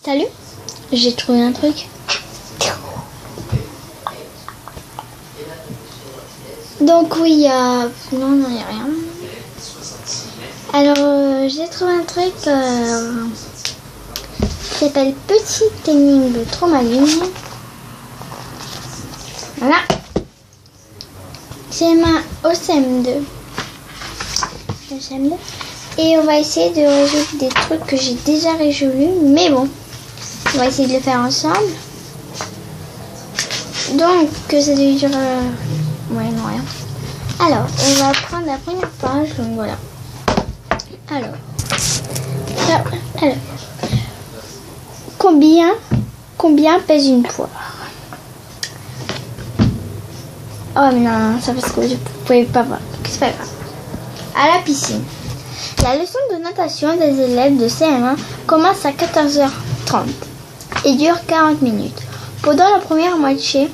Salut, j'ai trouvé un truc. Donc oui, non, non, il n'y a rien. Alors, j'ai trouvé un truc qui s'appelle Petite énigme de Tromaline. Voilà. C'est ma OCM2. Et on va essayer de résoudre des trucs que j'ai déjà résolus. Mais bon, on va essayer de le faire ensemble. Donc, ça dure... ouais, non, rien. Alors, on va prendre la première page. Donc voilà. Alors. Combien pèse une poire? Oh mais non, ça parce que vous ne pouvez pas voir. C'est pas grave. À la piscine. La leçon de natation des élèves de CM1 commence à 14h30 et dure 40 minutes. Pendant la première moitié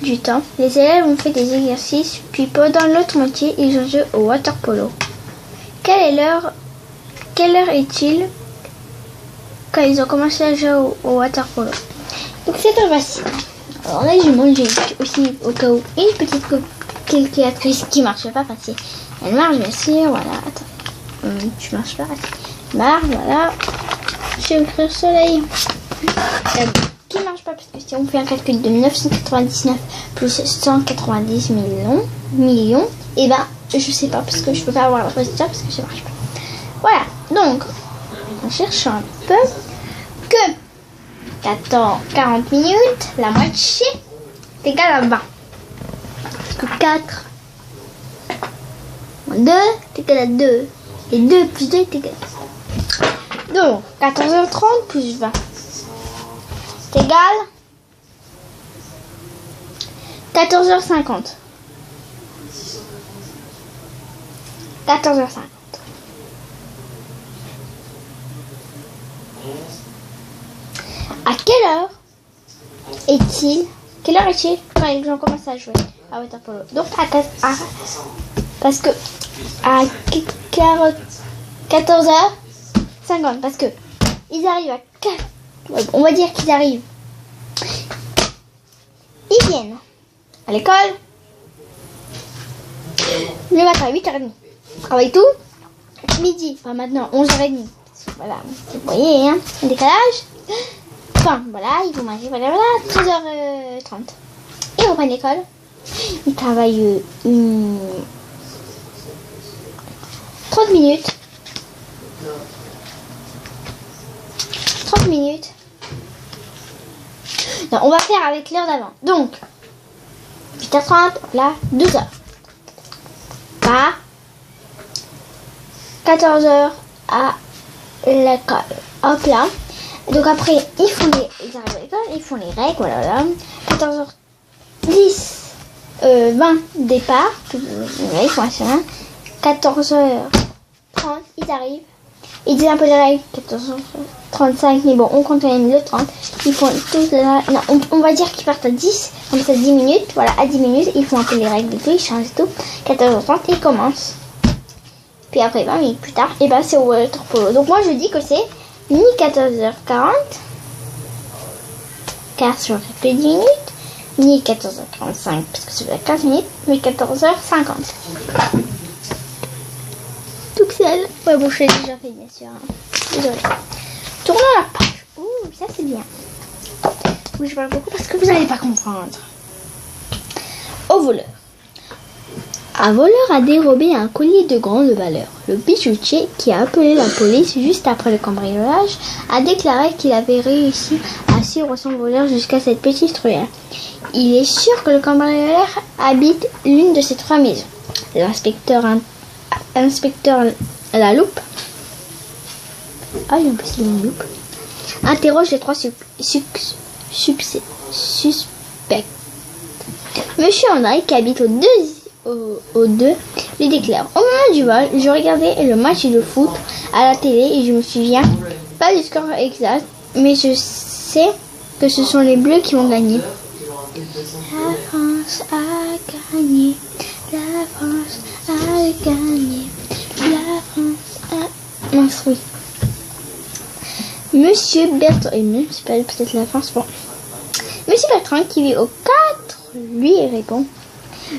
du temps, les élèves ont fait des exercices, puis pendant l'autre moitié, ils ont joué au water polo. Quelle heure est-il quand ils ont commencé à jouer au water polo? Donc c'est pas facile. Alors là, j'ai aussi au cas où une petite calculatrice qui marche pas facile. Elle marche bien sûr, voilà. Attends, tu marches pas facile. Marche, voilà. Je vais écrire soleil. Qui marche pas parce que si on fait un calcul de 999 plus 190 millions, et ben je sais pas parce que je peux pas avoir le résultat parce que ça marche pas. Voilà. Donc on cherche un peu que 40 minutes, la moitié, est égal à 20. Parce que 4 moins 2 est égal à 2. Et 2 plus 2 est égal à 2. Donc, 14h30 plus 20 est égal à 14h50. 14h50. À quelle heure est-il quand les gens commencent à jouer à water polo? Donc parce que à 14h50 parce que ils arrivent à 4. On va dire qu'ils arrivent. Ils viennent à l'école le matin à 8h30. Ils travaillent tout midi. Enfin maintenant 11h30. Voilà, vous voyez hein, le décalage. Enfin, voilà, ils vont manger, voilà, 13h30. Ils reprennent l'école. Ils travaillent 30 minutes. 30 minutes. Non, on va faire avec l'heure d'avant. Donc, 8h30, là, 12h. Pas 14h à l'école. Hop là. Donc après, ils arrivent à l'école, ils font les règles, voilà. 14h10, 20 départ, ils font un chemin. 14h30, ils arrivent. Ils disent un peu les règles, 14h35, mais bon, on compte quand même le 30. Ils font tout là. Non, on va dire qu'ils partent à 10, comme ça 10 minutes. Voilà, à 10 minutes, ils font un peu les règles et tout, ils changent tout. 14h30, ils commencent. Puis après, 20 minutes plus tard, et ben c'est au water polo. Donc moi, je dis que c'est ni 14h40, car ça aurait fait 10 minutes, ni 14h35, parce que ça fait 15 minutes, mais 14h50. Tout seul. Ouais, bon, je l'ai déjà fait, bien sûr. Désolée. Tournons la page. Ouh, ça c'est bien. Oui, je parle beaucoup parce que vous n'allez pas comprendre. Au voleur. Un voleur a dérobé un collier de grande valeur. Le bijoutier, qui a appelé la police juste après le cambriolage, a déclaré qu'il avait réussi à suivre son voleur jusqu'à cette petite ruelle. Il est sûr que le cambrioleur habite l'une de ces 3 maisons. L'inspecteur à la loupe. Ah, il y a un peu une loupe. Interroge les 3 suspects. Monsieur André, qui habite au 2, lui déclare: au moment du vol, je regardais le match de foot à la télé et je me souviens pas du score exact, mais je sais que ce sont les Bleus qui vont gagner. La France a gagné. La France a gagné. La France a... Mince, oui. Monsieur Bertrand, et même c'est pas peut-être la fin, c'est bon. Monsieur Bertrand, qui vit au 4, lui répond: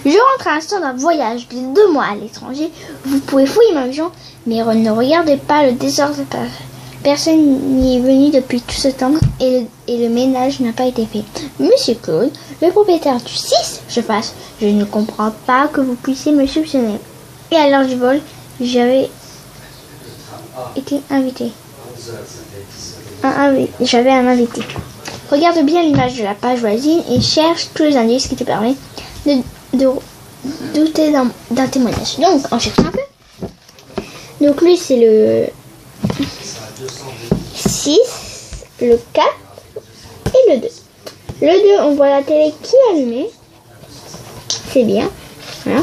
je rentre à l'instant d'un voyage de 2 mois à l'étranger. Vous pouvez fouiller ma maison, mais ne regardez pas le désordre. Personne n'y est venu depuis tout ce temps et le ménage n'a pas été fait. Monsieur Claude, le propriétaire du 6, je ne comprends pas que vous puissiez me soupçonner. Et à l'heure du vol, j'avais été invité. J'avais un invité. Regarde bien l'image de la page voisine et cherche tous les indices qui te permettent de douter d'un témoignage. Donc, on cherche un peu. Donc, lui, c'est le 6, le 4 et le 2. Le 2, on voit la télé qui est allumée. C'est bien. Voilà.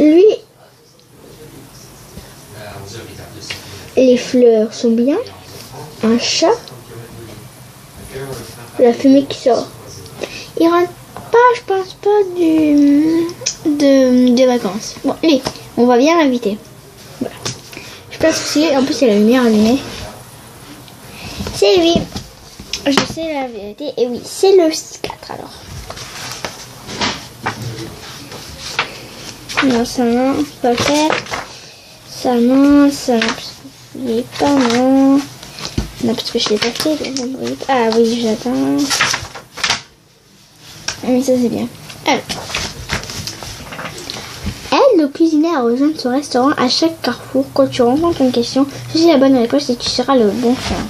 Lui, les fleurs sont bien. Un chat. La fumée qui sort. Il rentre pas, je pense pas, de vacances. Bon, lui, on va bien l'inviter. Voilà. Je pense que c'est, en plus, il a la lumière allumée. C'est lui. Je sais la vérité. Et oui, c'est le 4 alors. Non, ça non, je peux pas le faire. Ça non, il est pas non. Non, parce que je l'ai pas fait. Ah oui, j'attends. Ah mais ça c'est bien. Alors. Aide le cuisinier à rejoindre son restaurant à chaque carrefour. Quand tu rencontres une question, choisis la bonne réponse et tu seras le bon chemin.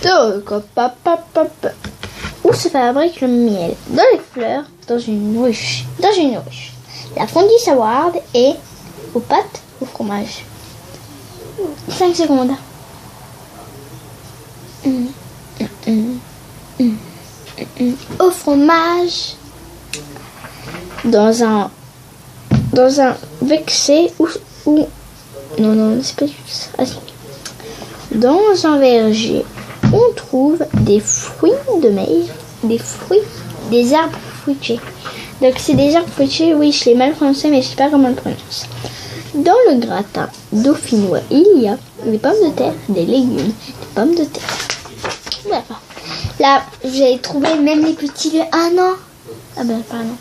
Donc, où se fabrique le miel? Dans les fleurs, dans une ruche. La fondue Savoyarde et aux pâtes, au fromage. 5 secondes. Au fromage. Dans un vexé ou non, c'est pas ça. Ah, si. Dans un verger, on trouve des fruits de maïs, des arbres fruitiers. Donc c'est des arbres fruitiers, oui, je l'ai mal prononcé, mais je sais pas comment on le prononce. Dans le gratin dauphinois, il y a des pommes de terre, des légumes, des pommes de terre. Voilà. Là, j'ai trouvé même les petits de 1 an. Ah ben, pardon.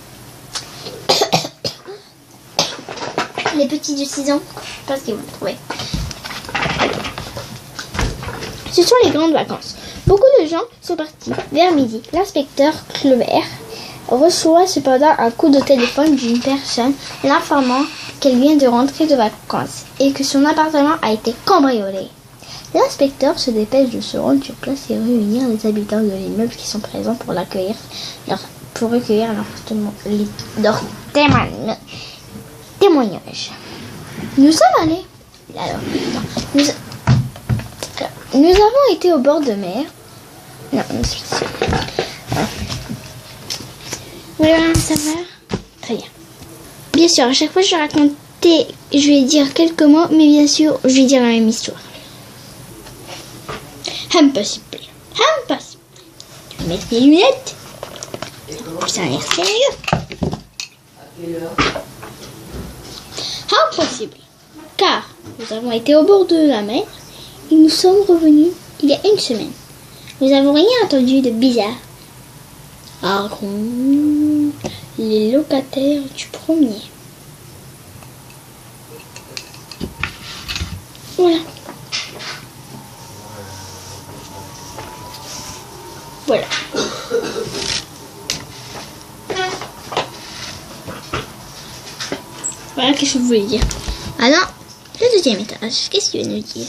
Les petits de 6 ans, je pense qu'ils vont le trouver. Ce sont les grandes vacances. Beaucoup de gens sont partis vers midi. L'inspecteur Clover reçoit cependant un coup de téléphone d'une personne l'informant qu'elle vient de rentrer de vacances et que son appartement a été cambriolé. L'inspecteur se dépêche de se rendre sur place et réunir les habitants de l'immeuble qui sont présents pour recueillir leur témoignage. Nous sommes allés. Alors, nous avons été au bord de mer. Non, c'est vous voulez rien savoir? Très bien. Bien sûr, à chaque fois que je racontais, je vais dire quelques mots, mais bien sûr, je vais dire la même histoire. Impossible. Je vais mettre mes lunettes. Ça a l'air sérieux. Impossible. Car nous avons été au bord de la mer et nous sommes revenus il y a 1 semaine. Nous n'avons rien entendu de bizarre. Les locataires du premier. Voilà. Voilà, qu'est-ce que je voulais dire. Alors, le 2e étage, qu'est-ce que tu veux nous dire?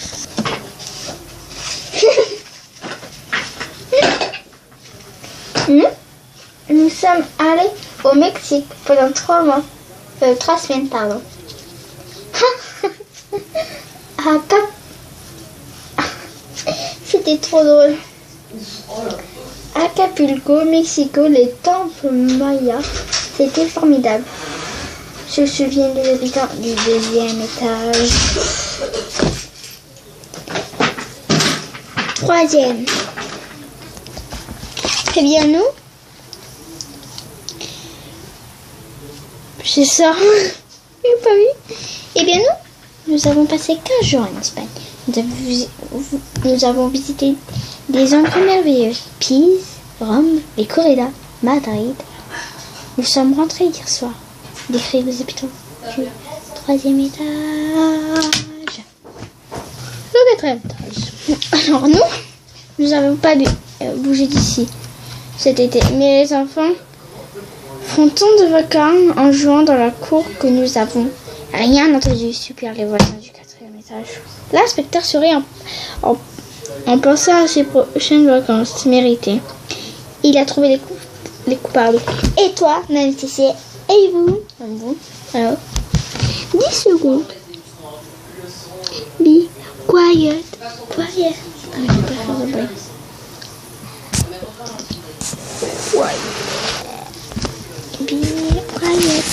Nous sommes allés au Mexique pendant 3 semaines, pardon. C'était trop drôle. Acapulco, Mexico, les temples mayas, c'était formidable. Je me souviens des habitants du 2e étage. 3e. Eh bien, nous, c'est ça. J'ai pas vu. Eh bien, nous avons passé 15 jours en Espagne. Nous avons visité des endroits merveilleux. Pise, Rome, les corridas, Madrid. Nous sommes rentrés hier soir. Décrit les habitants du 3e étage. Le 4e étage. Alors nous n'avons pas bougé d'ici cet été. Mais les enfants font tant de vacances en jouant dans la cour que nous avons rien entendu, super les voisins du 4e étage. L'inspecteur sourit en pensant à ses prochaines vacances méritées. Il a trouvé les coupables. Et toi, Nancy, et vous? Alors, 10 secondes. Be quiet. Quiet. Ah, mais je peux pas faire de bruit. Be quiet.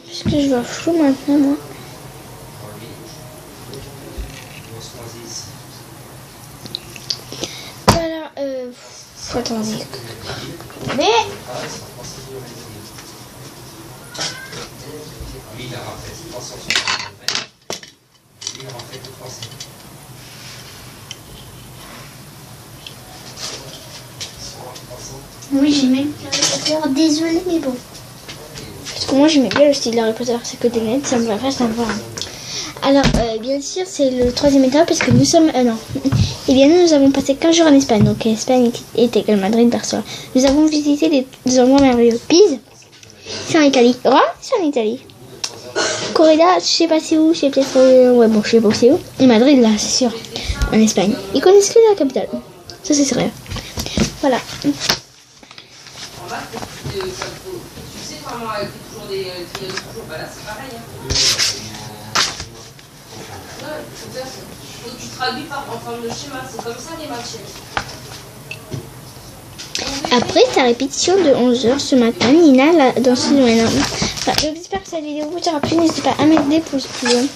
Parce que je vois flou maintenant, moi. Voilà, attendez. Mais... Oui, j'ai même Harry Potter, désolé, mais bon. Parce que moi, j'aimais bien le style d'Harry Potter, c'est que des lettres, ça me va faire sympa. Alors, bien sûr, c'est le 3e état, parce que nous sommes... non. Eh bien, nous avons passé 15 jours en Espagne. Donc, Espagne est égal Madrid, Barcelone. Nous avons visité des endroits merveilleux. Pise, c'est en Italie. Rome, c'est en Italie. Corrida, je sais pas c'est où, c'est peut-être... ouais, bon, je sais pas où c'est où. Et Madrid, là, c'est sûr, en Espagne. Ils connaissent que la capitale. Ça, c'est sérieux. Voilà. Tu sais, maman a écrit toujours des toujours. Bah là, c'est pareil. Faut que tu traduis en forme de schéma. C'est comme ça les matchs. Après sa répétition de 11h ce matin, Nina l'a dansé dans les normes. Enfin, j'espère que cette vidéo vous aura plu. N'hésitez pas à mettre des pouces bleus,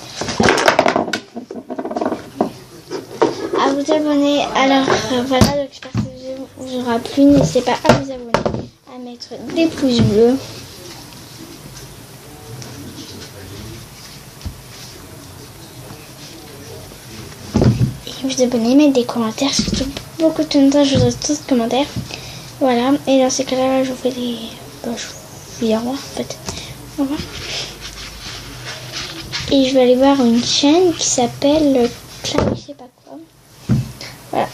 à vous abonner. Alors voilà, donc j'espère que cette vidéo vous aura plu. N'hésitez pas à vous abonner, à mettre des pouces bleus. Et vous abonner, mettre des commentaires, surtout beaucoup de temps, je voudrais tous les commentaires. Voilà, et dans ces cas-là, je vous fais des... je vous dis au revoir, en fait. Au revoir. Et je vais aller voir une chaîne qui s'appelle Claire, je sais pas quoi. Voilà.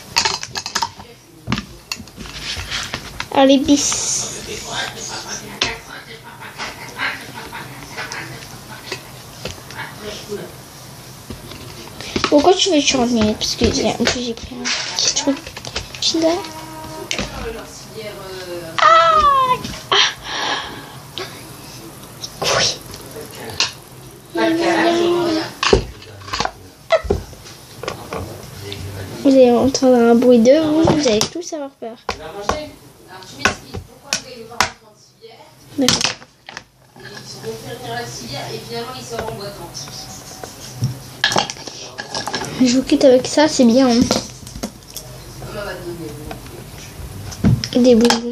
Alors, les bis. Pourquoi tu veux changer? Parce que j'ai pris un petit truc. Kinder. Oui. Vous allez entendre un bruit de vous allez tous avoir peur. D'accord. Ils vont faire venir la civière et finalement ils sortent en boitant. Je vous quitte avec ça, c'est bien. Hein. Des bonbons.